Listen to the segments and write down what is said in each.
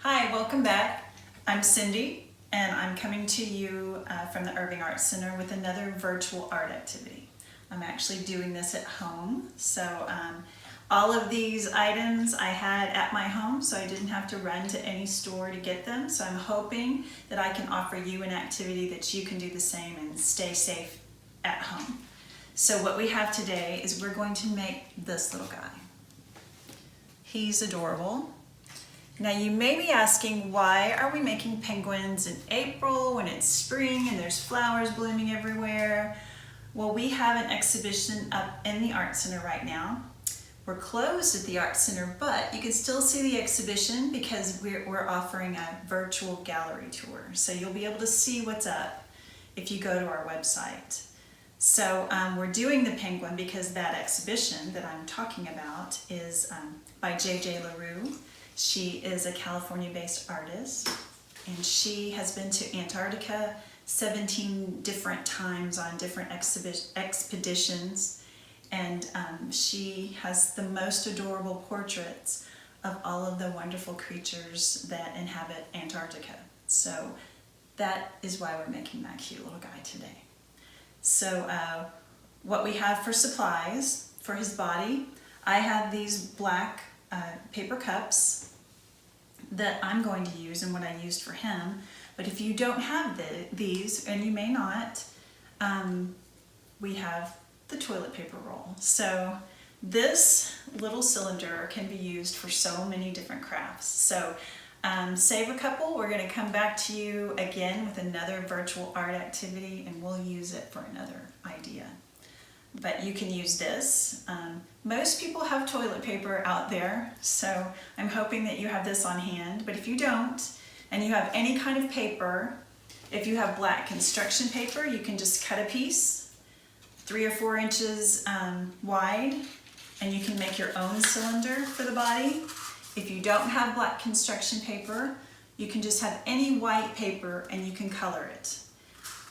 Hi, welcome back. I'm Cindy, and I'm coming to you from the Irving Arts Center with another virtual art activity. I'm actually doing this at home, so all of these items I had at my home, so I didn't have to run to any store to get them. So I'm hoping that I can offer you an activity that you can do the same and stay safe at home. So what we have today is we're going to make this little guy. He's adorable. Now you may be asking, why are we making penguins in April when it's spring and there's flowers blooming everywhere? Well, we have an exhibition up in the Art Center right now. We're closed at the Art Center, but you can still see the exhibition because we're offering a virtual gallery tour. So you'll be able to see what's up if you go to our website. So we're doing the penguin because that exhibition that I'm talking about is by J.J. LaRue. She is a California-based artist, and she has been to Antarctica 17 different times on different expeditions, and she has the most adorable portraits of all of the wonderful creatures that inhabit Antarctica. So that is why we're making that cute little guy today. So what we have for supplies for his body, I have these black paper cups that I'm going to use and what I used for him. But if you don't have these, and you may not, we have the toilet paper roll. So this little cylinder can be used for so many different crafts. So save a couple. We're going to come back to you again with another virtual art activity, and we'll use it for another idea. But you can use this. Most people have toilet paper out there, so I'm hoping that you have this on hand. But if you don't, and you have any kind of paper, if you have black construction paper, you can just cut a piece 3 or 4 inches wide, and you can make your own cylinder for the body. If you don't have black construction paper, you can just have any white paper and you can color it.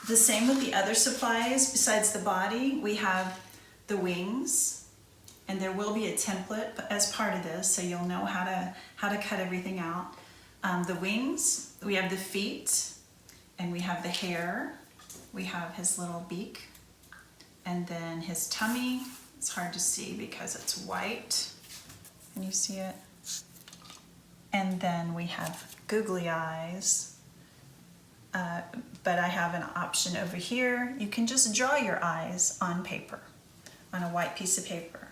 The same with the other supplies. Besides the body, we have the wings, and there will be a template as part of this, so you'll know how to cut everything out. The wings, we have the feet, and we have the hair. We have his little beak, and then his tummy. It's hard to see because it's white. Can you see it? And then we have googly eyes. But I have an option over here. You can just draw your eyes on paper, on a white piece of paper.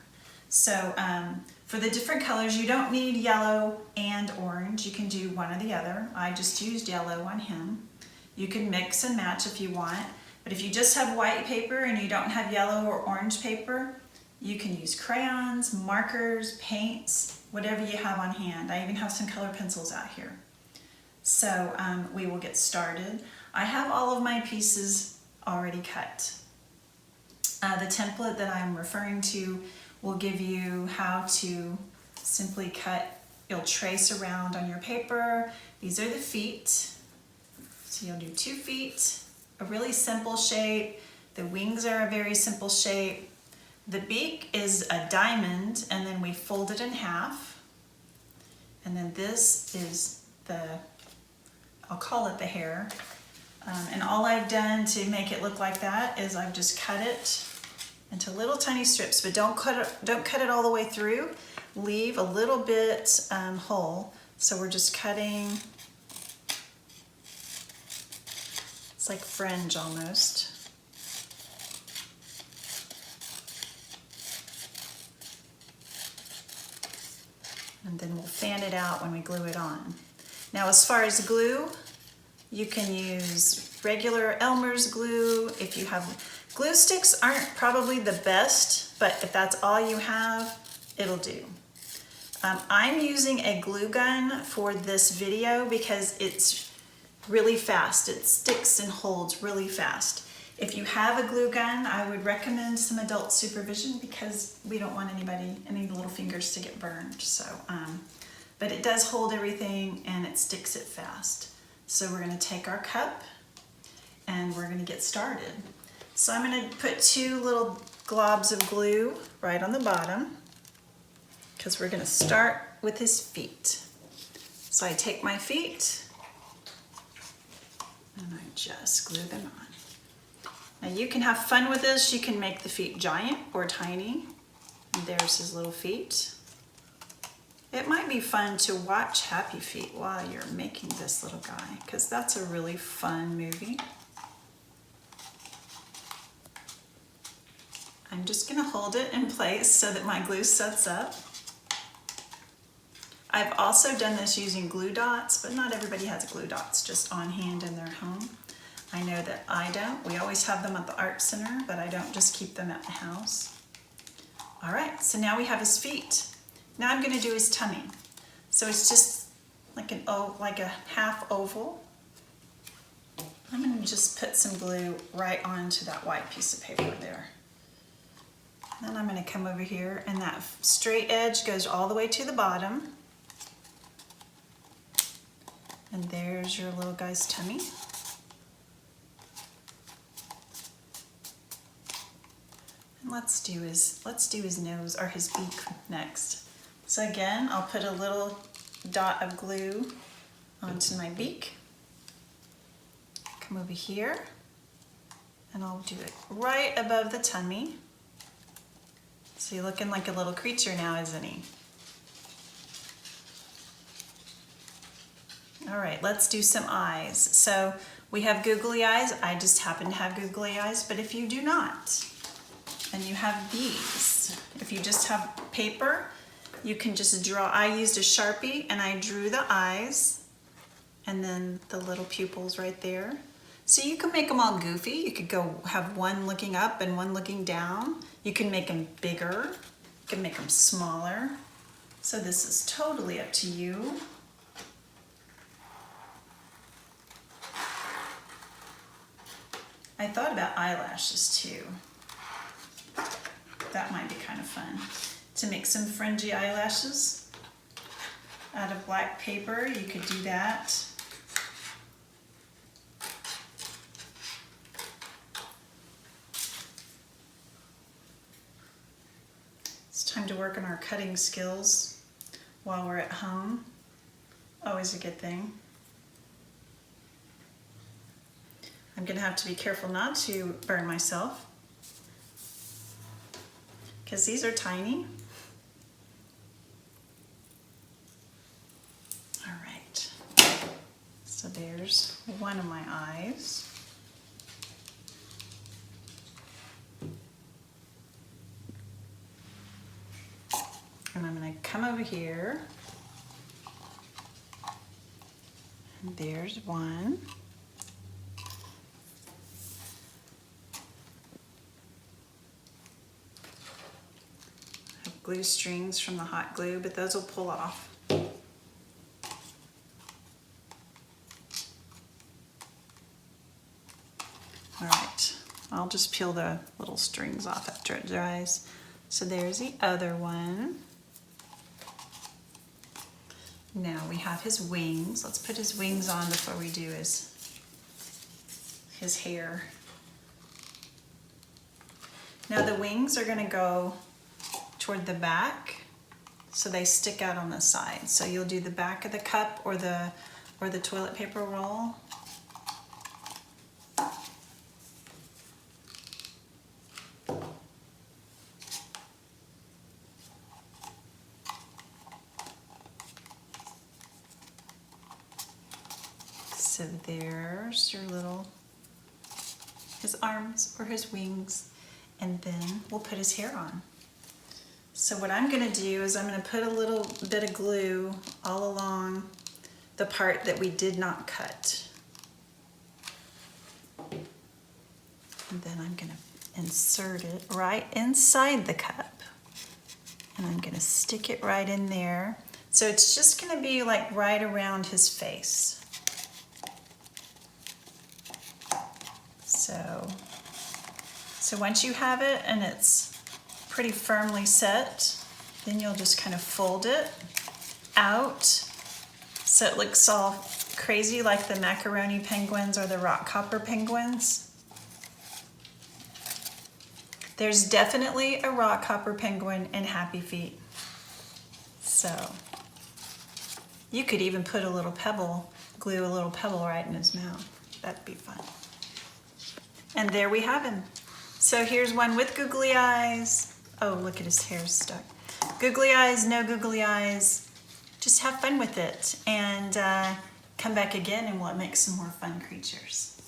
So for the different colors, you don't need yellow and orange. You can do one or the other. I just used yellow on him. You can mix and match if you want. But if you just have white paper and you don't have yellow or orange paper, you can use crayons, markers, paints, whatever you have on hand. I even have some color pencils out here. So we will get started. I have all of my pieces already cut. The template that I'm referring to will give you how to simply cut. You'll trace around on your paper. These are the feet. So you'll do 2 feet, a really simple shape. The wings are a very simple shape. The beak is a diamond, and then we fold it in half. And then this is I'll call it the hair. And all I've done to make it look like that is I've just cut it into little tiny strips, but don't cut it all the way through. Leave a little bit whole. So we're just cutting, it's like fringe almost. And then we'll fan it out when we glue it on. Now as far as glue, you can use regular Elmer's glue. If you have, glue sticks aren't probably the best, but if that's all you have, it'll do. I'm using a glue gun for this video because it's really fast. It sticks and holds really fast. If you have a glue gun, I would recommend some adult supervision because we don't want any little fingers to get burned. So, but it does hold everything and it sticks it fast. So we're going to take our cup and we're going to get started. So I'm going to put 2 little globs of glue right on the bottom because we're going to start with his feet. So I take my feet and I just glue them on. Now you can have fun with this. You can make the feet giant or tiny. And there's his little feet. It might be fun to watch Happy Feet while you're making this little guy, because that's a really fun movie. I'm just gonna hold it in place so that my glue sets up. I've also done this using glue dots, but not everybody has glue dots just on hand in their home. I know that I don't. We always have them at the art center, but I don't just keep them at the house. All right, so now we have his feet. Now I'm gonna do his tummy. So it's just like a half oval. I'm gonna just put some glue right onto that white piece of paper there. Then I'm gonna come over here, and that straight edge goes all the way to the bottom. And there's your little guy's tummy. And let's do his nose, or his beak next. So again, I'll put a little dot of glue onto my beak. Come over here, and I'll do it right above the tummy. So you're looking like a little creature now, isn't he? All right, let's do some eyes. So we have googly eyes. I just happen to have googly eyes, but if you do not, and you have these, if you just have paper, you can just draw. I used a Sharpie and I drew the eyes and then the little pupils right there. So you can make them all goofy. You could go have one looking up and one looking down. You can make them bigger. You can make them smaller. So this is totally up to you. I thought about eyelashes too. That might be kind of fun. To make some fringy eyelashes out of black paper, you could do that. It's time to work on our cutting skills while we're at home. Always a good thing. I'm gonna have to be careful not to burn myself, because these are tiny. All right, so there's one of my eyes. And I'm gonna come over here, and there's one. Glue strings from the hot glue, but those will pull off. All right, I'll just peel the little strings off after it dries. So there's the other one. Now we have his wings. Let's put his wings on before we do his hair. Now the wings are gonna go toward the back, so they stick out on the side. So you'll do the back of the cup or the toilet paper roll. So there's your his arms or his wings, and then we'll put his hair on. So what I'm gonna do is I'm gonna put a little bit of glue all along the part that we did not cut. And then I'm gonna insert it right inside the cup. And I'm gonna stick it right in there. So it's just gonna be like right around his face. So once you have it and it's pretty firmly set, then you'll just kind of fold it out so it looks all crazy like the macaroni penguins or the rock copper penguins. There's definitely a rock copper penguin in Happy Feet. So You could even put a little pebble, glue a little pebble right in his mouth. That'd be fun. And there we have him. So here's one with googly eyes. Oh, look at his hair stuck. Googly eyes, no googly eyes. Just have fun with it and come back again and we'll make some more fun creatures.